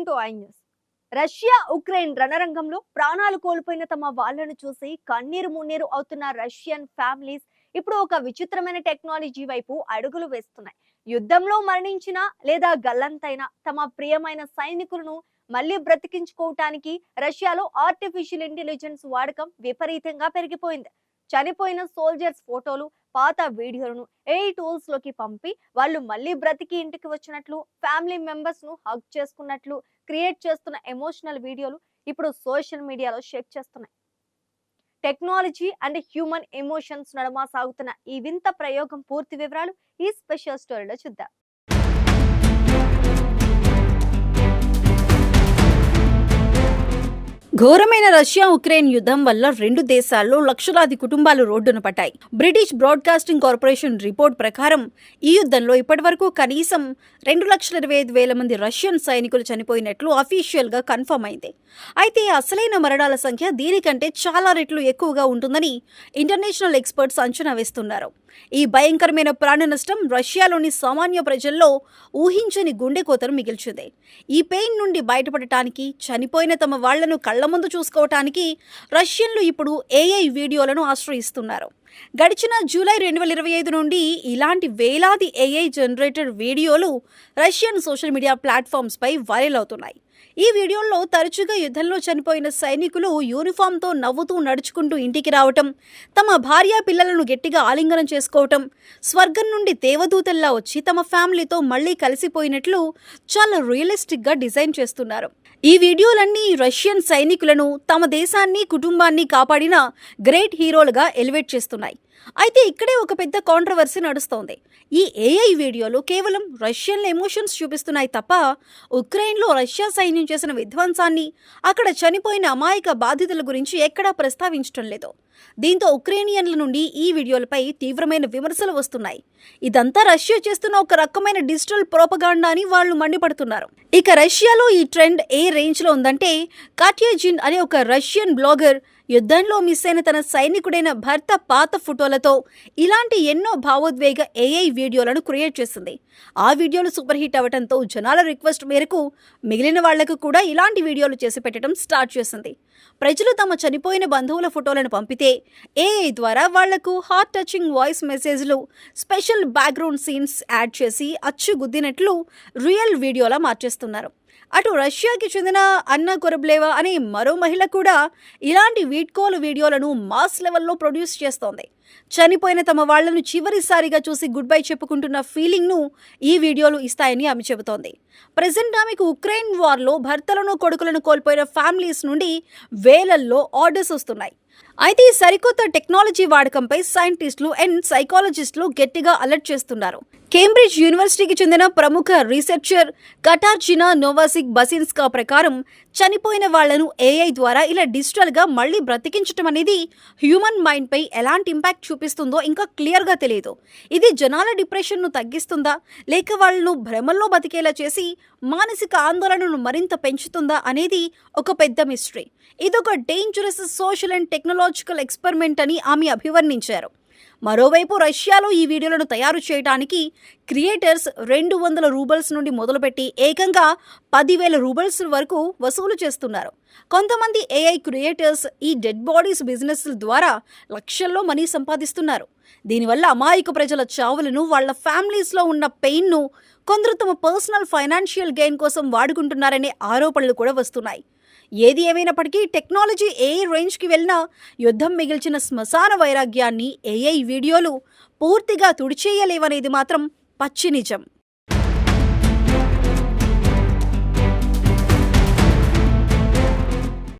To iNews. Russia Ukraine రణరంగంలో ప్రాణాలు కోల్పోయిన తమ వాళ్ళను చూసి కన్నీరు మున్నీరు అవుతున్న రష్యన్ ఫ్యామిలీస్ ఇప్పుడు ఒక విచిత్రమైన టెక్నాలజీ వైపు అడుగులు వేస్తున్నాయి. యుద్ధంలో మరణించిన లేదా గల్లంతైన తమ ప్రియమైన సైనికులను మళ్ళీ బ్రతికించుకోవటానికి రష్యాలో ఆర్టిఫిషియల్ ఇంటెలిజెన్స్ వాడకం విపరీతంగా పెరిగిపోయింది. చనిపోయిన సోల్జర్స్ ఫోటోలు, పాత వీడియోలను ఏఐ టూల్స్ లోకి పంపి వాళ్ళు మళ్ళీ బ్రతికి ఇంటికి వచ్చినట్లు, ఫ్యామిలీ మెంబర్స్ ను హగ్ చేసుకున్నట్లు క్రియేట్ చేస్తున్న ఎమోషనల్ వీడియోలు ఇప్పుడు సోషల్ మీడియాలో షేక్ చేస్తున్నాయి. టెక్నాలజీ అండ్ హ్యూమన్ ఎమోషన్స్ నడుమ సాగుతున్న ఈ వింత ప్రయోగం పూర్తి వివరాలు ఈ స్పెషల్ స్టోరీలో చూద్దాం. ఘోరమైన రష్యా ఉక్రెయిన్ యుద్ధం వల్ల రెండు దేశాల్లో లక్షలాది కుటుంబాలు రోడ్డున పడ్డాయి. బ్రిటిష్ బ్రాడ్కాస్టింగ్ కార్పొరేషన్ రిపోర్ట్ ప్రకారం ఈ యుద్ధంలో ఇప్పటివరకు కనీసం 2,25,000 మంది రష్యన్ సైనికులు చనిపోయినట్లు అఫీషియల్ గా కన్ఫర్మ్ అయింది. అయితే అసలైన మరణాల సంఖ్య దీనికంటే చాలా రెట్లు ఎక్కువగా ఉంటుందని ఇంటర్నేషనల్ ఎక్స్పర్ట్స్ అంచనా వేస్తున్నారు. ఈ భయంకరమైన ప్రాణ నష్టం రష్యాలోని సామాన్య ప్రజల్లో ఊహించని గుండె కోతను మిగిల్చింది. ఈ పెయిన్ నుండి బయటపడటానికి, చనిపోయిన తమ వాళ్లను కళ్ల ముందు చూసుకోవటానికి రష్యన్లు ఇప్పుడు ఏఐ వీడియోలను ఆశ్రయిస్తున్నారు. గడిచిన జూలై 2025 నుండి ఇలాంటి వేలాది ఏఐ జనరేటెడ్ వీడియోలు రష్యన్ సోషల్ మీడియా ప్లాట్ఫామ్స్ పై వైరల్ అవుతున్నాయి. ఈ వీడియోల్లో తరచుగా యుద్ధంలో చనిపోయిన సైనికులు యూనిఫామ్తో నవ్వుతూ నడుచుకుంటూ ఇంటికి రావటం, తమ భార్య పిల్లలను గట్టిగా ఆలింగనం చేసుకోవటం, స్వర్గం నుండి దేవదూతల్లా వచ్చి తమ ఫ్యామిలీతో మళ్లీ కలిసిపోయినట్లు చాలా రియలిస్టిక్గా డిజైన్ చేస్తున్నారు. ఈ వీడియోలన్నీ రష్యన్ సైనికులను, తమ దేశాన్ని, కుటుంబాన్ని కాపాడిన గ్రేట్ హీరోలుగా ఎలివేట్ చేస్తున్నాయి. అయితే ఇక్కడే ఒక పెద్ద కాంట్రవర్సీ నడుస్తోంది. ఈ ఏఐ వీడియోలు కేవలం రష్యన్ల ఎమోషన్స్ చూపిస్తున్నాయి తప్ప ఉక్రెయిన్లో రష్యా సైన్యం చేసిన విధ్వంసాన్ని, అక్కడ చనిపోయిన అమాయక బాధితుల గురించి ఎక్కడా ప్రస్తావించడం లేదు. దీంతో ఉక్రెయినియన్ల నుండి ఈ వీడియోలపై తీవ్రమైన విమర్శలు వస్తున్నాయి. ఇదంతా రష్యా చేస్తున్న ఒక రకమైన డిజిటల్ ప్రోపగాండా అని వాళ్ళు మండిపడుతున్నారు. ఇక రష్యాలో ఈ ట్రెండ్ ఏ రేంజ్లో ఉందంటే, కాట్యాజిన్ అనే ఒక రష్యన్ బ్లాగర్ యుద్ధంలో మిస్ అయిన తన సైనికుడైన భర్త పాత ఫోటోలతో ఇలాంటి ఎన్నో భావోద్వేగ ఏఐ వీడియోలను క్రియేట్ చేసింది. ఆ వీడియోలు సూపర్ హిట్ అవ్వడంతో జనాల రిక్వెస్ట్ మేరకు మిగిలిన వాళ్లకు కూడా ఇలాంటి వీడియోలు చేసి పెట్టడం స్టార్ట్ చేసింది. ప్రజలు తమ చనిపోయిన బంధువుల ఫోటోలను పంపితే ఏఐ ద్వారా వాళ్లకు హార్ట్ టచింగ్ వాయిస్ మెసేజ్లు, స్పెషల్ బ్యాక్గ్రౌండ్ సీన్స్ యాడ్ చేసి అచ్చుగుద్దినట్లు రియల్ వీడియోలా మార్చేస్తున్నారు. అటు రష్యాకి చెందిన అన్నా కొరబ్లేవా అనే మరో మహిళ కూడా ఇలాంటి వీడ్కోలు వీడియోలను మాస్ లెవెల్లో ప్రొడ్యూస్ చేస్తోంది. చనిపోయిన తమ వాళ్లను చివరిసారిగా చూసి గుడ్ బై చెప్పుకుంటున్న ఫీలింగ్ను ఈ వీడియోలు ఇస్తాయని ఆమె చెబుతోంది. ప్రెజెంట్ ఆమెకు ఉక్రెయిన్ వార్లో భర్తలను, కొడుకులను కోల్పోయిన ఫ్యామిలీస్ నుండి వేలల్లో ఆర్డర్స్ వస్తున్నాయి. అయితే ఈ సరికొత్త టెక్నాలజీ వాడకంపై సైంటిస్టులు అండ్ సైకాలజిస్టులు గట్టిగా అలర్ట్ చేస్తున్నారు. కేంబ్రిడ్జ్ యూనివర్సిటీకి చెందిన ప్రముఖ రీసెర్చర్ కటార్జినా నోవాసిక్ బసిన్స్కా ప్రకారం చనిపోయిన వాళ్లను ఏఐ ద్వారా ఇలా డిజిటల్గా మళ్లీ బ్రతికించడం అనేది హ్యూమన్ మైండ్పై ఎలాంటి ఇంపాక్ట్ చూపిస్తుందో ఇంకా క్లియర్గా తెలియదు. ఇది జనాల డిప్రెషన్ను తగ్గిస్తుందా, లేక వాళ్లను భ్రమల్లో బతికేలా చేసి మానసిక ఆందోళనను మరింత పెంచుతుందా అనేది ఒక పెద్ద మిస్టరీ. ఇదొక dangerous social and technological experiment అని ఆమె అభివర్ణించారు. మరోవైపు రష్యాలో ఈ వీడియోలను తయారు చేయడానికి క్రియేటర్స్ 200 రూబల్స్ నుండి మొదలుపెట్టి ఏకంగా 10,000 రూబల్స్ వరకు వసూలు చేస్తున్నారు. కొంతమంది ఏఐ క్రియేటర్స్ ఈ డెడ్ బాడీస్ బిజినెస్ ద్వారా లక్షల్లో మనీ సంపాదిస్తున్నారు. దీనివల్ల అమాయక ప్రజల చావులను, వాళ్ల ఫ్యామిలీస్లో ఉన్న పెయిన్ను కొందరు తమ పర్సనల్ ఫైనాన్షియల్ గెయిన్ కోసం వాడుకుంటున్నారనే ఆరోపణలు కూడా వస్తున్నాయి. ఏది ఏమైనప్పటికీ టెక్నాలజీ ఏ రేంజ్కి వెళ్ళినా యుద్ధం మిగిల్చిన శ్మశాన వైరాగ్యాన్ని ఏఐ వీడియోలు పూర్తిగా తుడిచేయలేవనేది మాత్రం పచ్చి నిజం.